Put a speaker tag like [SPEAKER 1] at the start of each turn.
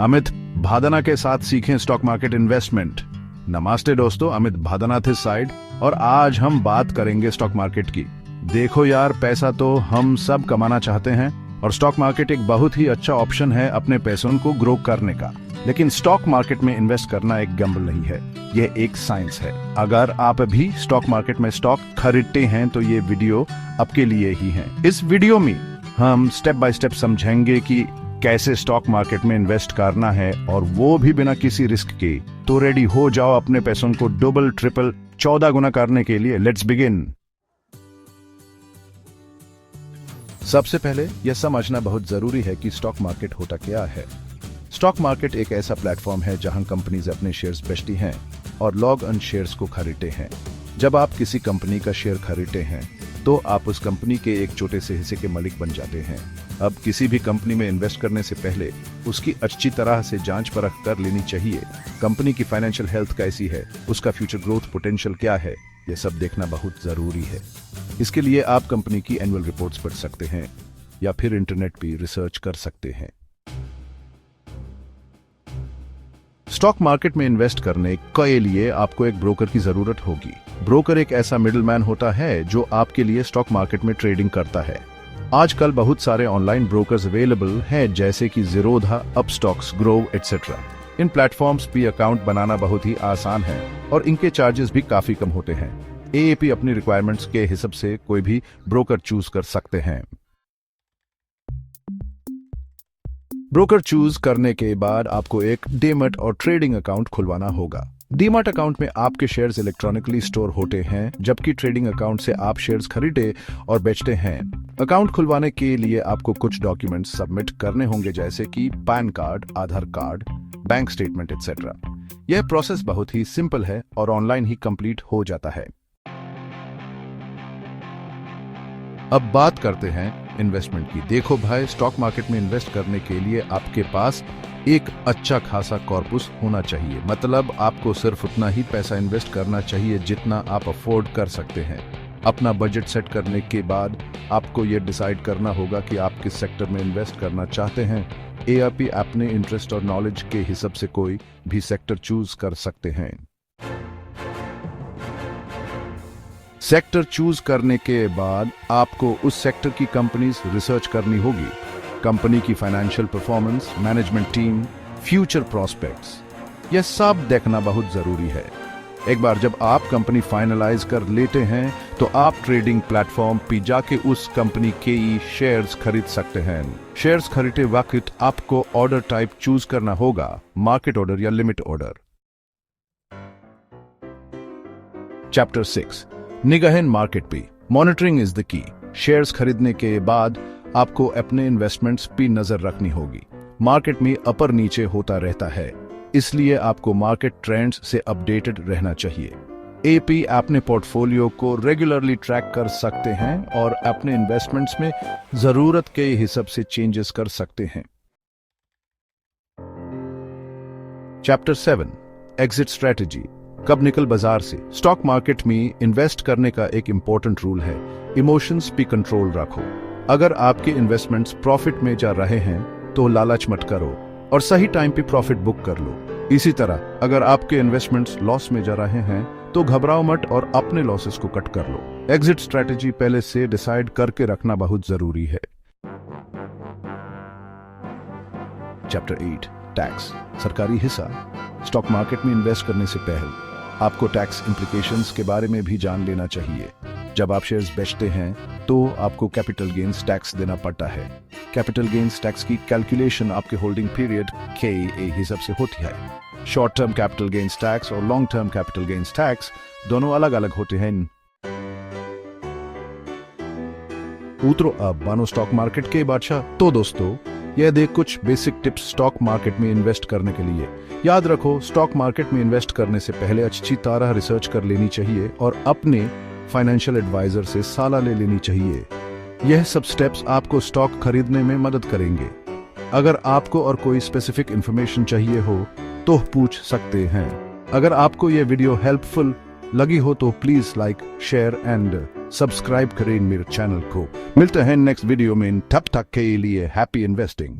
[SPEAKER 1] अमित भादना के साथ सीखें स्टॉक मार्केट इन्वेस्टमेंट। नमस्ते दोस्तों, अमित भादनाथ इस साइड और आज हम बात करेंगे स्टॉक मार्केट की। देखो यार, पैसा तो हम सब कमाना चाहते हैं और स्टॉक मार्केट एक बहुत ही अच्छा ऑप्शन है अपने पैसों को ग्रो करने का। लेकिन स्टॉक मार्केट में इन्वेस्ट करना एक गैम्बल नहीं है, यह एक साइंस है। अगर आप भी स्टॉक मार्केट में स्टॉक खरीदते हैं तो ये वीडियो आपके लिए ही है। इस वीडियो में हम स्टेप बाय स्टेप समझेंगे कि कैसे स्टॉक मार्केट में इन्वेस्ट करना है और वो भी बिना किसी रिस्क के। तो रेडी हो जाओ अपने पैसों को डबल ट्रिपल 14 गुना करने के लिए। Let's begin. सबसे पहले यह समझना बहुत जरूरी है कि स्टॉक मार्केट होता क्या है। स्टॉक मार्केट एक ऐसा प्लेटफॉर्म है जहां कंपनीज अपने शेयर्स बेचती हैं और लोग उन शेयर्स को खरीदते हैं। जब आप किसी कंपनी का शेयर खरीदते हैं तो आप उस कंपनी के एक छोटे से हिस्से के मालिक बन जाते हैं। अब किसी भी कंपनी में इन्वेस्ट करने से पहले उसकी अच्छी तरह से जांच परख कर लेनी चाहिए। कंपनी की फाइनेंशियल हेल्थ कैसी है, उसका फ्यूचर ग्रोथ पोटेंशियल क्या है, यह सब देखना बहुत जरूरी है। इसके लिए आप कंपनी की एनुअल रिपोर्ट्स पढ़ सकते हैं या फिर इंटरनेट पर रिसर्च कर सकते हैं। स्टॉक मार्केट में इन्वेस्ट करने के लिए आपको एक ब्रोकर की जरूरत होगी। ब्रोकर एक ऐसा मिडलमैन होता है जो आपके लिए स्टॉक मार्केट में ट्रेडिंग करता है। आजकल बहुत सारे ऑनलाइन ब्रोकर्स अवेलेबल हैं जैसे कि ज़ीरोधा, अपस्टॉक्स, ग्रोव एटसेट्रा। इन प्लेटफॉर्म्स पे अकाउंट बनाना बहुत ही आसान है और इनके चार्जेस भी काफी कम होते हैं। एएपी अपनी रिक्वायरमेंट्स के हिसाब से कोई भी ब्रोकर चूज कर सकते हैं। ब्रोकर चूज करने के बाद आपको एक डीमैट और ट्रेडिंग अकाउंट खुलवाना होगा। डीमैट अकाउंट में आपके शेयर्स इलेक्ट्रॉनिकली स्टोर होते हैं, जबकि ट्रेडिंग अकाउंट से आप शेयर्स खरीदे और बेचते हैं। अकाउंट खुलवाने के लिए आपको कुछ डॉक्यूमेंट्स सबमिट करने होंगे जैसे कि पैन कार्ड, आधार कार्ड, बैंक स्टेटमेंट एटसेट्रा। यह प्रोसेस बहुत ही सिंपल है और ऑनलाइन ही कंप्लीट हो जाता है। अब बात करते हैं इन्वेस्टमेंट की। देखो भाई, स्टॉक मार्केट में इन्वेस्ट करने के लिए आपके पास एक अच्छा खासा कॉर्पस होना चाहिए। मतलब आपको सिर्फ उतना ही पैसा इन्वेस्ट करना चाहिए जितना आप अफोर्ड कर सकते हैं। अपना बजट सेट करने के बाद आपको यह डिसाइड करना होगा कि आप किस सेक्टर में इन्वेस्ट करना चाहते हैं। एआरपी अपने इंटरेस्ट और नॉलेज के हिसाब से कोई भी सेक्टर चूज कर सकते हैं। सेक्टर चूज करने के बाद आपको उस सेक्टर की कंपनीज रिसर्च करनी होगी। कंपनी की financial performance, management team, future prospects, यह सब देखना बहुत जरूरी है। एक बार जब आप कंपनी फाइनलाइज कर लेते हैं तो आप ट्रेडिंग प्लेटफॉर्म पे जाके उस कंपनी के शेयर्स खरीद सकते हैं। शेयर्स खरीदते वक्त आपको ऑर्डर टाइप चूज करना होगा, मार्केट ऑर्डर या लिमिट ऑर्डर। चैप्टर 6, निगाह मार्केट पे, monitoring is the key. Shares खरीदने के बाद आपको अपने इन्वेस्टमेंट्स पे नजर रखनी होगी। मार्केट में अपर नीचे होता रहता है, इसलिए आपको मार्केट ट्रेंड्स से अपडेटेड रहना चाहिए। एपी अपने पोर्टफोलियो को रेगुलरली ट्रैक कर सकते हैं और अपने इन्वेस्टमेंट्स में जरूरत के हिसाब से चेंजेस कर सकते हैं। चैप्टर 7, एग्जिट स्ट्रेटजी, कब निकल बाजार से। स्टॉक मार्केट में इन्वेस्ट करने का एक इंपॉर्टेंट रूल है, इमोशंस पे कंट्रोल रखो। अगर आपके इन्वेस्टमेंट्स प्रॉफिट में जा रहे हैं तो लालच मत करो और सही टाइम पे प्रॉफिट बुक कर लो। इसी तरह अगर आपके इन्वेस्टमेंट्स लॉस में जा रहे हैं तो घबराओ मत और अपने लॉसेस को कट कर लो। एग्जिट स्ट्रेटजी पहले से डिसाइड करके रखना बहुत जरूरी है। चैप्टर 8, टैक्स, सरकारी हिस्सा। स्टॉक मार्केट में इन्वेस्ट करने से पहले आपको टैक्स इंप्लीकेशंस के बारे में भी जान लेना चाहिए। जब आप शेयर्स बेचते हैं तो आपको कैपिटल गेन्स टैक्स देना पड़ता है। कैपिटल गेन्स टैक्स की कैलकुलेशन आपके होल्डिंग पीरियड के हिसाब से होती है। Short term capital gains tax और long term capital gains tax दोनों अलग अलग होते हैं। उतरो अब बनो स्टॉक मार्केट के बादशाह। तो दोस्तों, यह देख कुछ बेसिक टिप्स स्टॉक मार्केट में इन्वेस्ट करने के लिए। याद रखो, स्टॉक मार्केट में इन्वेस्ट करने से पहले अच्छी तरह रिसर्च कर लेनी चाहिए और अपने फाइनेंशियल एडवाइजर से सलाह ले लेनी चाहिए। यह सब स्टेप्स आपको स्टॉक खरीदने में मदद करेंगे। अगर आपको और कोई स्पेसिफिक इंफॉर्मेशन चाहिए हो तो पूछ सकते हैं। अगर आपको यह वीडियो हेल्पफुल लगी हो तो please like, share and subscribe करें मेरे चैनल को। मिलते हैं नेक्स्ट वीडियो में। तब तक के लिए हैप्पी इन्वेस्टिंग।